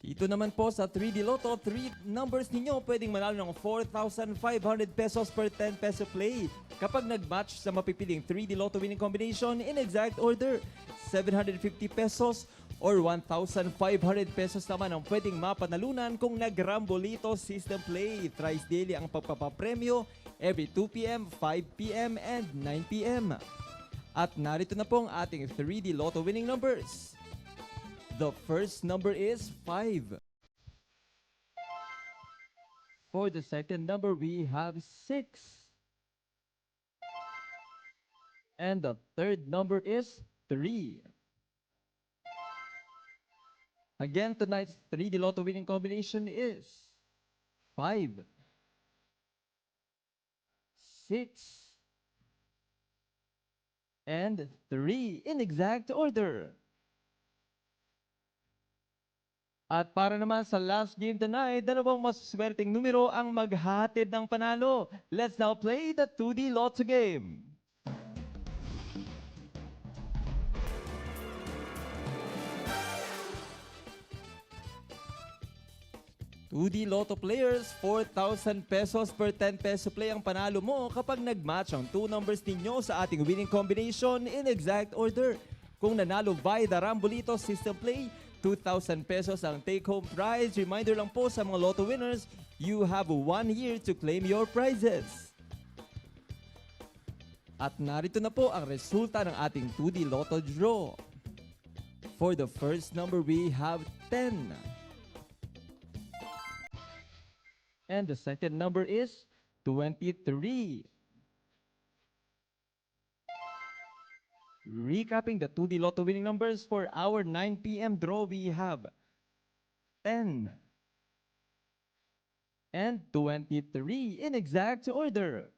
Ito naman po sa 3D Lotto, 3 numbers ninyo pwedeng manalo ng 4,500 pesos per 10 peso play. Kapag nag-match sa mapipiling 3D Lotto winning combination in exact order, 750 pesos or 1,500 pesos naman ang pwedeng mapanalunan kung nag-Rambolito system play. Thrice daily ang pagpapapremyo every 2 p.m., 5 p.m., and 9 p.m. At narito na po ang ating 3D Lotto winning numbers. The first number is 5. For the second number, we have 6. And the third number is 3. Again, tonight's 3D Lotto winning combination is 5, 6, and 3 in exact order. At para naman sa last game tonight, dalawang masaswerteng numero ang maghahatid ng panalo. Let's now play the 2D Lotto game. Two-D Lotto players, 4,000 pesos per 10 peso play ang panalo mo kapag nag-match ang 2 numbers ninyo sa ating winning combination in exact order. Kung nanalo by the Rambolito system play, 2,000 pesos ang take-home prize. Reminder lang po sa mga Lotto winners, you have 1 year to claim your prizes. At narito na po ang resulta ng ating 2D Lotto draw. For the first number, we have 10. And the second number is 23. Recapping the 2D Lotto winning numbers for our 9 p.m. draw, we have 10 and 23 in exact order.